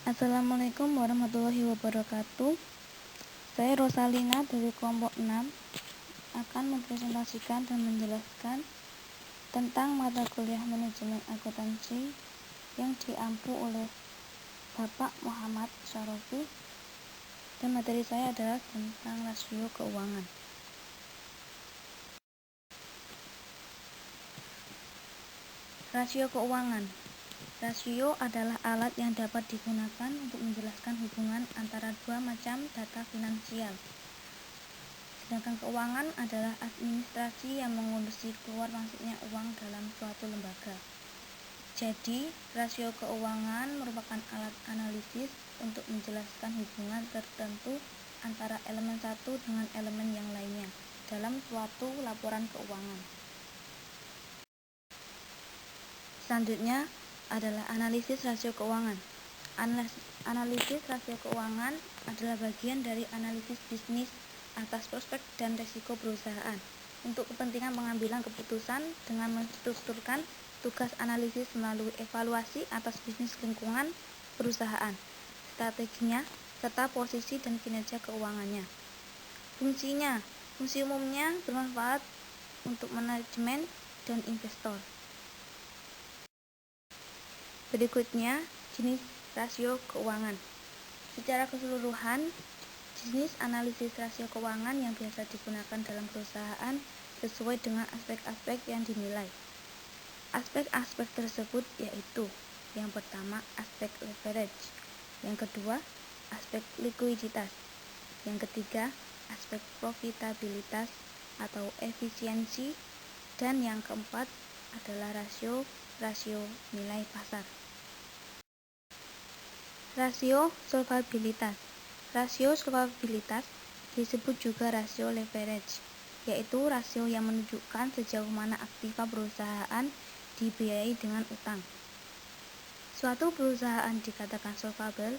Assalamualaikum warahmatullahi wabarakatuh. Saya Rosalina dari kelompok 6 akan mempresentasikan dan menjelaskan tentang mata kuliah manajemen akuntansi yang diampu oleh Bapak Muhammad Syarofi, dan materi saya adalah tentang rasio keuangan. Rasio keuangan. Rasio adalah alat yang dapat digunakan untuk menjelaskan hubungan antara dua macam data finansial. Sedangkan keuangan adalah administrasi yang mengurusi keluar masuknya uang dalam suatu lembaga. Jadi, rasio keuangan merupakan alat analisis untuk menjelaskan hubungan tertentu antara elemen satu dengan elemen yang lainnya dalam suatu laporan keuangan. Selanjutnya adalah analisis rasio keuangan. Analisis rasio keuangan adalah bagian dari analisis bisnis atas prospek dan risiko perusahaan untuk kepentingan pengambilan keputusan dengan menstrukturkan tugas analisis melalui evaluasi atas bisnis lingkungan perusahaan, strateginya, serta posisi dan kinerja keuangannya. Fungsi umumnya bermanfaat untuk manajemen dan investor. Berikutnya, jenis rasio keuangan. Secara keseluruhan, jenis analisis rasio keuangan yang biasa digunakan dalam perusahaan sesuai dengan aspek-aspek yang dinilai. Aspek-aspek tersebut yaitu: yang pertama, aspek leverage; yang kedua, aspek likuiditas; yang ketiga, aspek profitabilitas atau efisiensi; dan yang keempat adalah rasio nilai pasar. Rasio solvabilitas. Rasio solvabilitas disebut juga rasio leverage, yaitu rasio yang menunjukkan sejauh mana aktiva perusahaan dibiayai dengan utang. Suatu perusahaan dikatakan solvable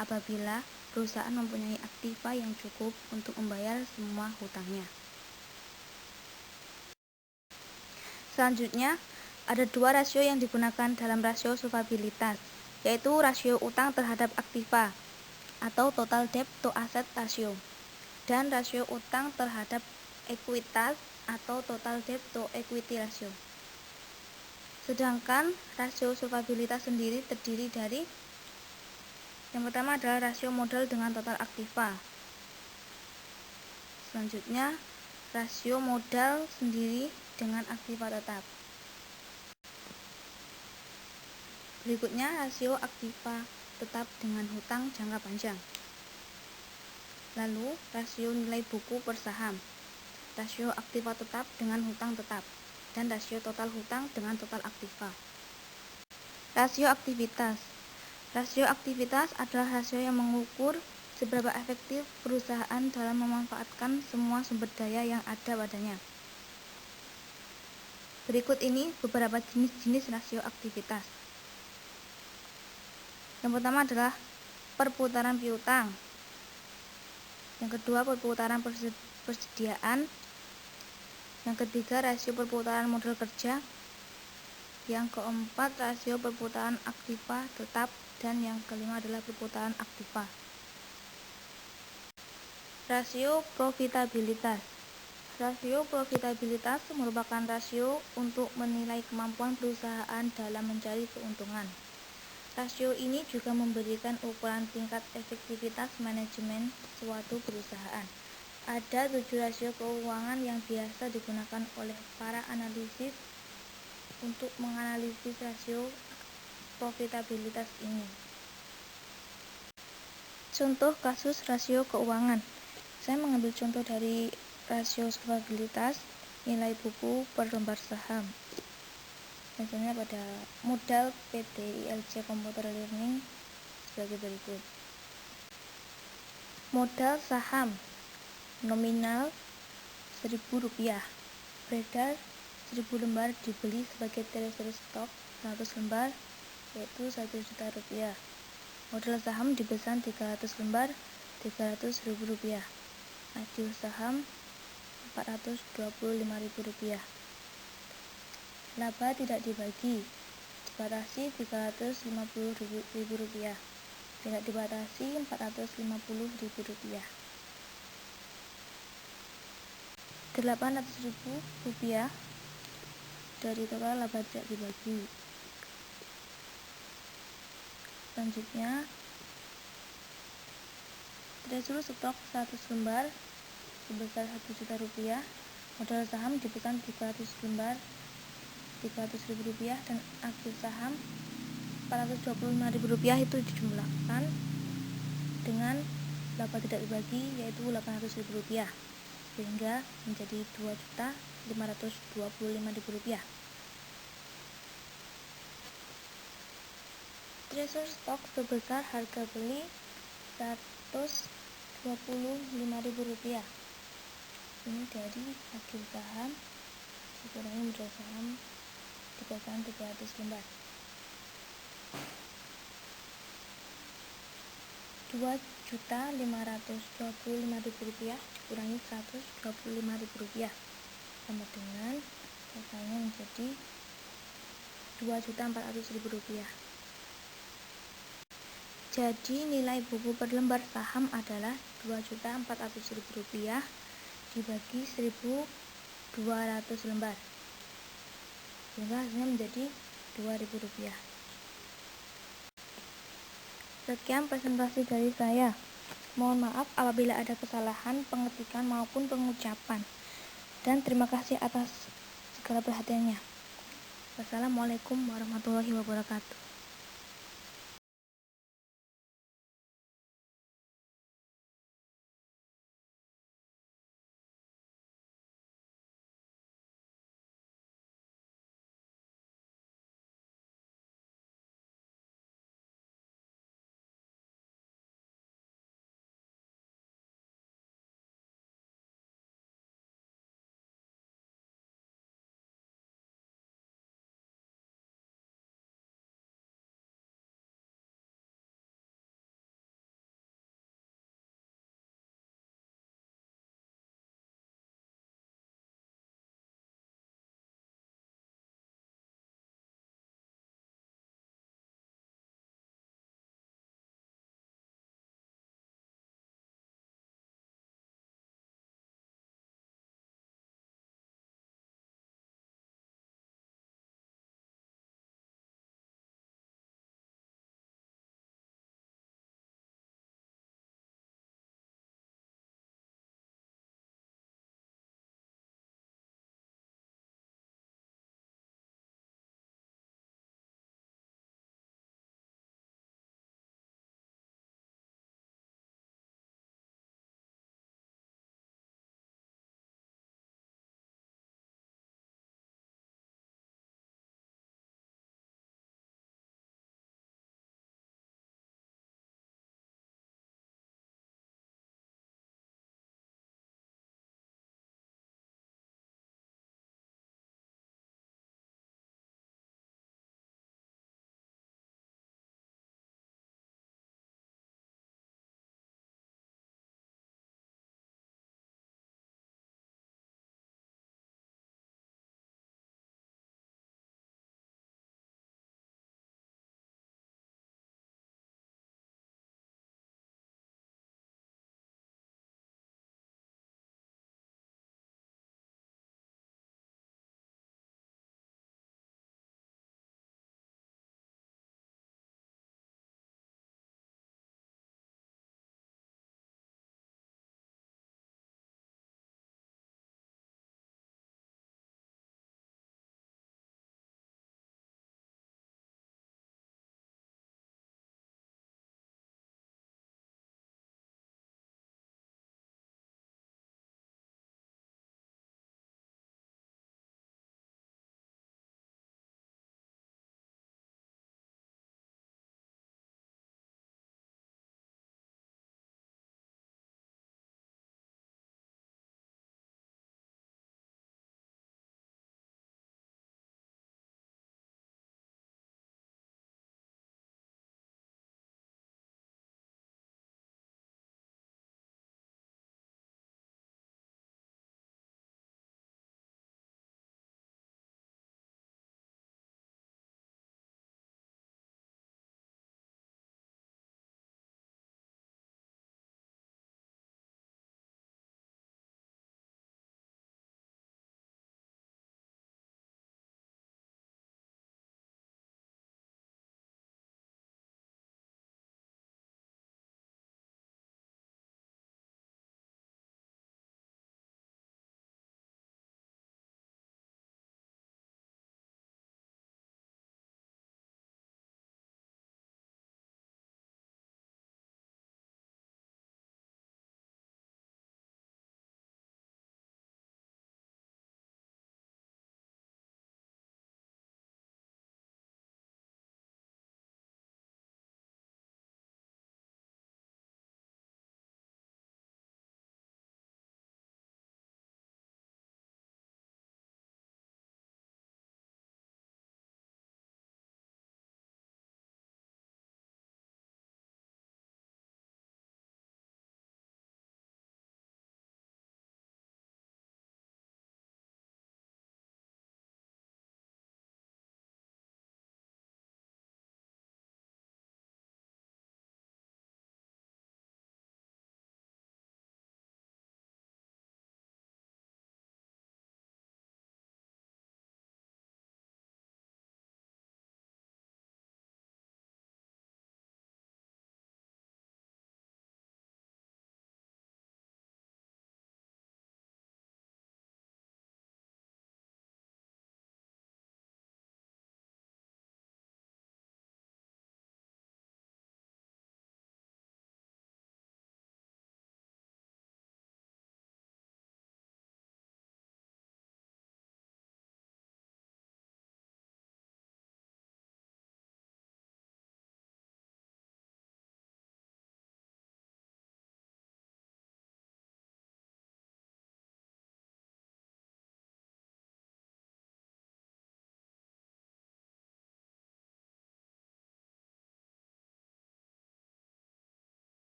apabila perusahaan mempunyai aktiva yang cukup untuk membayar semua hutangnya. Selanjutnya, ada dua rasio yang digunakan dalam rasio solvabilitas, yaitu rasio utang terhadap aktiva atau total debt to asset ratio, dan rasio utang terhadap ekuitas atau total debt to equity ratio. Sedangkan rasio solvabilitas sendiri terdiri dari: yang pertama adalah rasio modal dengan total aktiva. Selanjutnya, rasio modal sendiri dengan aktiva tetap. Berikutnya, rasio aktiva tetap dengan hutang jangka panjang. Lalu, rasio nilai buku per saham, rasio aktiva tetap dengan hutang tetap, dan rasio total hutang dengan total aktiva. Rasio aktivitas. Rasio aktivitas adalah rasio yang mengukur seberapa efektif perusahaan dalam memanfaatkan semua sumber daya yang ada padanya. Berikut ini beberapa jenis-jenis rasio aktivitas. Yang pertama adalah perputaran piutang. Yang kedua, perputaran persediaan. Yang ketiga, rasio perputaran modal kerja. Yang keempat, rasio perputaran aktiva tetap. Dan yang kelima adalah perputaran aktiva. Rasio profitabilitas. Rasio profitabilitas merupakan rasio untuk menilai kemampuan perusahaan dalam mencari keuntungan. Rasio ini juga memberikan ukuran tingkat efektivitas manajemen suatu perusahaan. Ada 7 rasio keuangan yang biasa digunakan oleh para analisis untuk menganalisis rasio profitabilitas ini. Contoh kasus rasio keuangan. Saya mengambil contoh dari rasio solvabilitas nilai buku per lembar saham. Misalnya pada modal PT ILC Computer Learning sebagai berikut. Modal saham nominal Rp1.000, beredar 1000 lembar, dibeli sebagai treasury stock 100 lembar yaitu Rp1.000.000. Modal saham dipesan 300 lembar, Rp300.000. Adiu saham Rp425.000. Laba tidak dibagi, dibatasi Rp350.000. tidak dibatasi Rp450.000. Rp800.000 dari total laba tidak dibagi. Selanjutnya, treasury stok 100 lembar sebesar Rp1 juta, modal saham diberikan 300 lembar Rp300.000 dan akhir saham Rp425.000 itu dijumlahkan dengan laba tidak dibagi yaitu Rp800.000 sehingga menjadi Rp2.525.000. Treasury stok sebesar harga beli Rp125.000. Ini dari akhir saham dikurangi modal saham diberikan 300 lembar. Rp2.525.000 dikurangi Rp125.000 sama dengan totalnya menjadi Rp2.400.000. Jadi nilai buku per lembar saham adalah Rp2.400.000 dibagi 1.200 lembar sehingga hasilnya menjadi Rp2.000. Sekian presentasi dari saya. Mohon maaf apabila ada kesalahan pengetikan maupun pengucapan. Dan terima kasih atas segala perhatiannya. Wassalamualaikum warahmatullahi wabarakatuh.